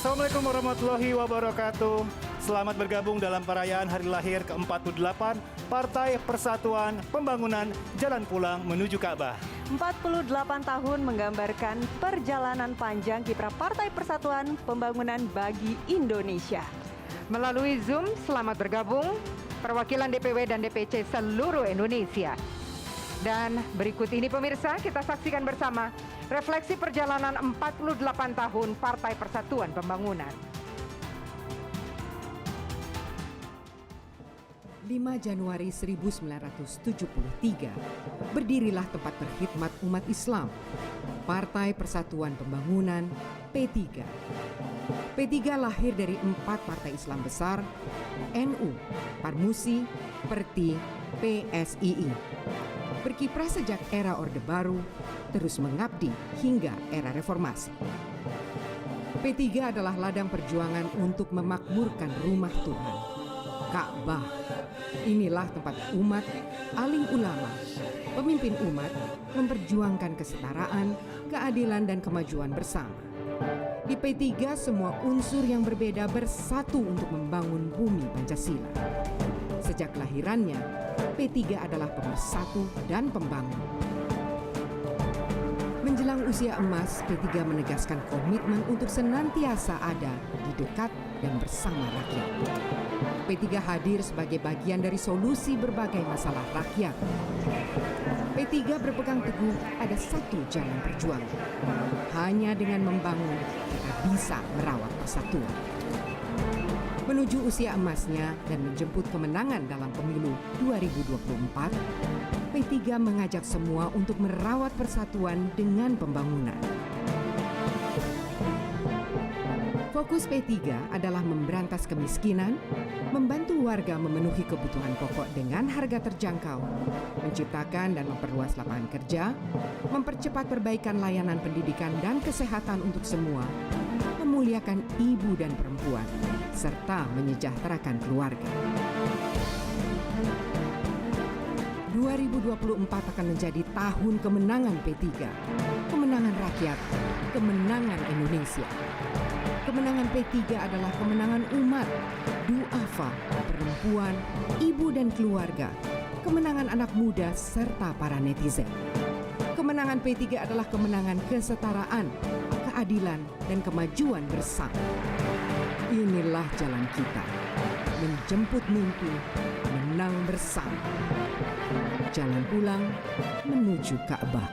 Assalamualaikum warahmatullahi wabarakatuh. Selamat bergabung dalam perayaan hari lahir ke-48 Partai Persatuan Pembangunan Jalan Pulang Menuju Ka'bah. 48 tahun menggambarkan perjalanan panjang kiprah Partai Persatuan Pembangunan bagi Indonesia. Melalui Zoom, selamat bergabung perwakilan DPW dan DPC seluruh Indonesia. Dan berikut ini pemirsa, kita saksikan bersama refleksi perjalanan 48 tahun Partai Persatuan Pembangunan. 5 Januari 1973, berdirilah tempat berkhidmat umat Islam, Partai Persatuan Pembangunan P3. P3 lahir dari 4 partai Islam besar, NU, Parmusi, Perti, PSII. Berkiprah sejak era Orde Baru, terus mengabdi hingga era reformasi. P3 adalah ladang perjuangan untuk memakmurkan rumah Tuhan, Ka'bah. Inilah tempat umat, alim ulama, pemimpin umat memperjuangkan kesetaraan, keadilan dan kemajuan bersama. Di P3 semua unsur yang berbeda bersatu untuk membangun bumi Pancasila. Sejak kelahirannya, P3 adalah pemersatu dan pembangun. Menjelang usia emas, P3 menegaskan komitmen untuk senantiasa ada di dekat dan bersama rakyat. P3 hadir sebagai bagian dari solusi berbagai masalah rakyat. P3 berpegang teguh ada satu jalan perjuangan. Hanya dengan membangun, kita bisa merawat persatuan. Menuju usia emasnya dan menjemput kemenangan dalam pemilu 2024, P3 mengajak semua untuk merawat persatuan dengan pembangunan. Fokus P3 adalah memberantas kemiskinan, membantu warga memenuhi kebutuhan pokok dengan harga terjangkau, menciptakan dan memperluas lapangan kerja, mempercepat perbaikan layanan pendidikan dan kesehatan untuk semua, memuliakan ibu dan perempuan, serta menyejahterakan keluarga. 2024 akan menjadi tahun kemenangan P3, kemenangan rakyat, kemenangan Indonesia. Kemenangan P3 adalah kemenangan umat, duafa, perempuan, ibu dan keluarga, kemenangan anak muda serta para netizen. Kemenangan P3 adalah kemenangan kesetaraan, keadilan dan kemajuan bersama. Inilah jalan kita, menjemput mimpi, menang bersama. Jalan pulang menuju Ka'bah.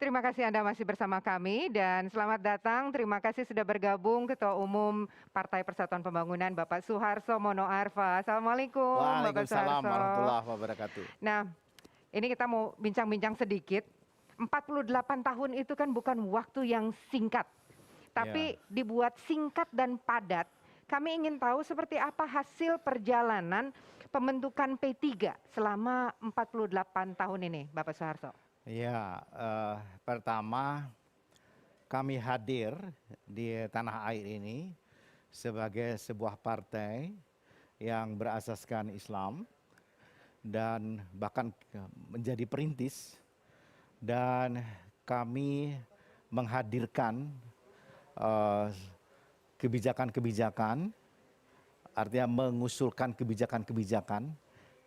Terima kasih Anda masih bersama kami dan selamat datang. Terima kasih sudah bergabung Ketua Umum Partai Persatuan Pembangunan Bapak Suharso Mono Arfa. Assalamualaikum Bapak Suharso. Waalaikumsalam warahmatullahi wabarakatuh. Nah, ini kita mau bincang-bincang sedikit. 48 tahun itu kan bukan waktu yang singkat, tapi dibuat singkat dan padat. Kami ingin tahu seperti apa hasil perjalanan pembentukan P3 selama 48 tahun ini, Bapak Suharso. Ya, pertama kami hadir di tanah air ini sebagai sebuah partai yang berasaskan Islam dan bahkan menjadi perintis, dan kami menghadirkan kebijakan-kebijakan, artinya mengusulkan kebijakan-kebijakan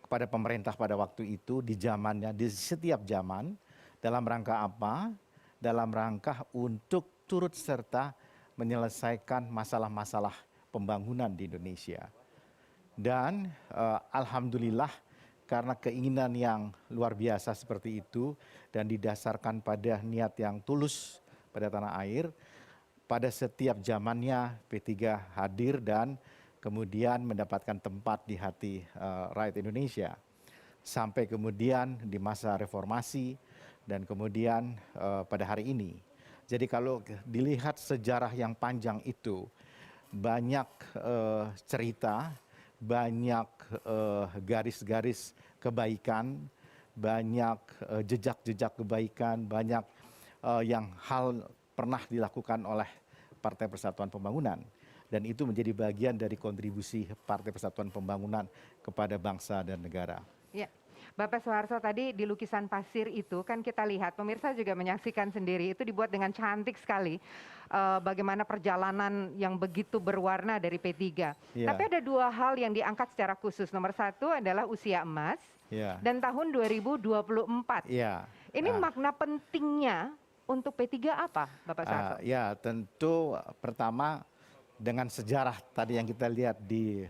kepada pemerintah pada waktu itu di zamannya, di setiap zaman. Dalam rangka apa? Dalam rangka untuk turut serta menyelesaikan masalah-masalah pembangunan di Indonesia. Dan alhamdulillah karena keinginan yang luar biasa seperti itu dan didasarkan pada niat yang tulus pada tanah air, pada setiap zamannya P3 hadir dan kemudian mendapatkan tempat di hati rakyat Indonesia. Sampai kemudian di masa reformasi dan kemudian pada hari ini. Jadi kalau dilihat sejarah yang panjang itu, banyak cerita, banyak garis-garis kebaikan, banyak jejak-jejak kebaikan, banyak yang hal pernah dilakukan oleh Partai Persatuan Pembangunan. Dan itu menjadi bagian dari kontribusi Partai Persatuan Pembangunan kepada bangsa dan negara. Ya. Bapak Soeharto tadi di lukisan pasir itu kan kita lihat, pemirsa juga menyaksikan sendiri, itu dibuat dengan cantik sekali. Bagaimana perjalanan yang begitu berwarna dari P3. Iya. Tapi ada dua hal yang diangkat secara khusus. Nomor satu adalah usia emas Ya. dan tahun 2024. Ya. Ini makna pentingnya untuk P3 apa, Bapak Soeharto? Ya, tentu pertama dengan sejarah tadi yang kita lihat di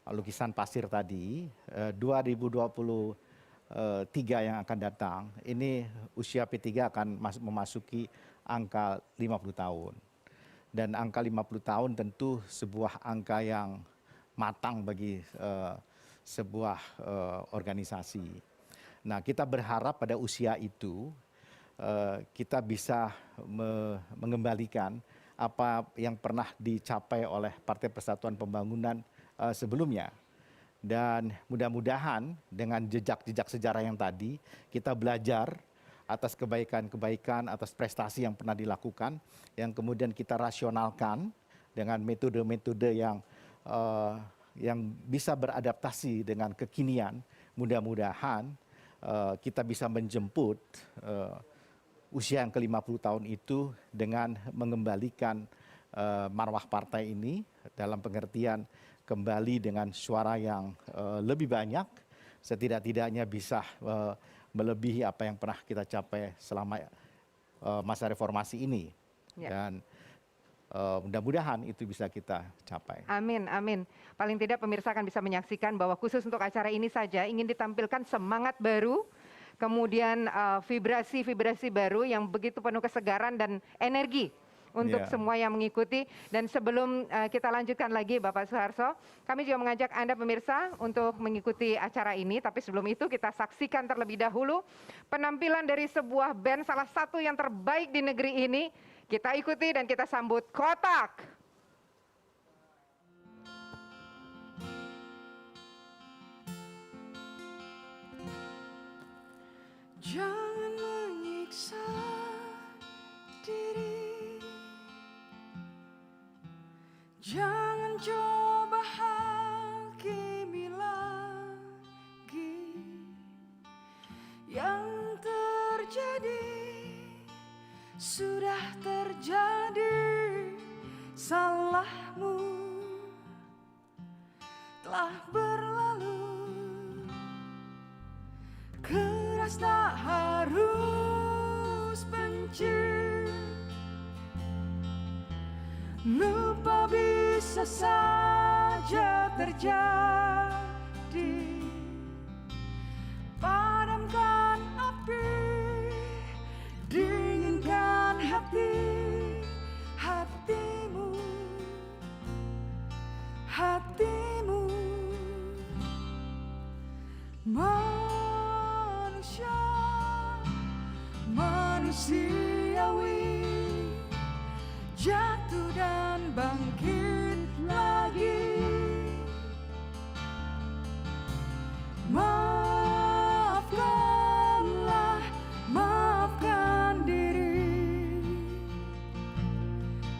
lukisan pasir tadi, 2023 yang akan datang, ini usia P3 akan memasuki angka 50 tahun. Dan angka 50 tahun tentu sebuah angka yang matang bagi sebuah organisasi. Nah, kita berharap pada usia itu kita bisa mengembalikan apa yang pernah dicapai oleh Partai Persatuan Pembangunan sebelumnya. Dan mudah-mudahan dengan jejak-jejak sejarah yang tadi, kita belajar atas kebaikan-kebaikan, atas prestasi yang pernah dilakukan, yang kemudian kita rasionalkan dengan metode-metode yang bisa beradaptasi dengan kekinian. Mudah-mudahan kita bisa menjemput usia yang ke-50 tahun itu dengan mengembalikan marwah partai ini dalam pengertian kembali dengan suara yang lebih banyak, setidak-tidaknya bisa melebihi apa yang pernah kita capai selama masa reformasi ini. Ya. Dan mudah-mudahan itu bisa kita capai. Amin, amin. Paling tidak pemirsa akan bisa menyaksikan bahwa khusus untuk acara ini saja ingin ditampilkan semangat baru, kemudian vibrasi-vibrasi baru yang begitu penuh kesegaran dan energi untuk semua yang mengikuti. Dan sebelum kita lanjutkan lagi Bapak Soeharto, kami juga mengajak Anda pemirsa untuk mengikuti acara ini. Tapi sebelum itu kita saksikan terlebih dahulu penampilan dari sebuah band salah satu yang terbaik di negeri ini. Kita ikuti dan kita sambut Kotak. Jangan menyiksa diri, jangan coba hakimi lagi. Yang terjadi sudah terjadi, salahmu telah berlalu. Keras tak harus benci, lupa bisa saja terjadi. Padamkan api, dinginkan hatimu, hatimu. Manusiawi, jatuh dan bangkit lagi. Maafkanlah, maafkan diri.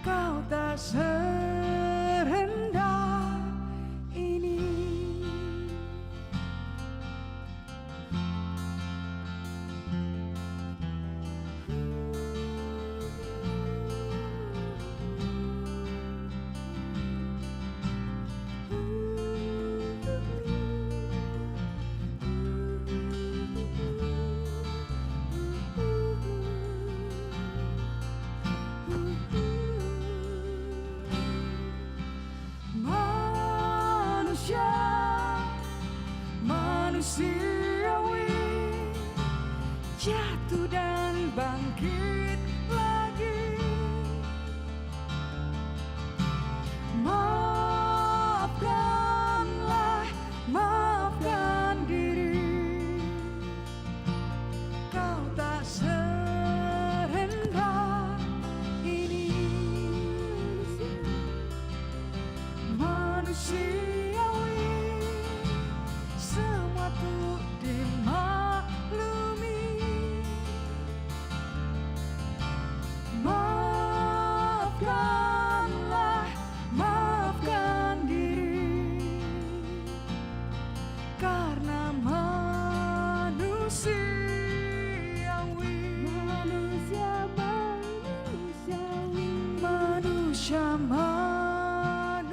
Kau tak serendah ini. Manusiawi, jatuh dan bangkit lagi. Maafkanlah, maafkan diri. Kau tak serendah ini. Manusiawi, semua tuh dimaklumi. manusia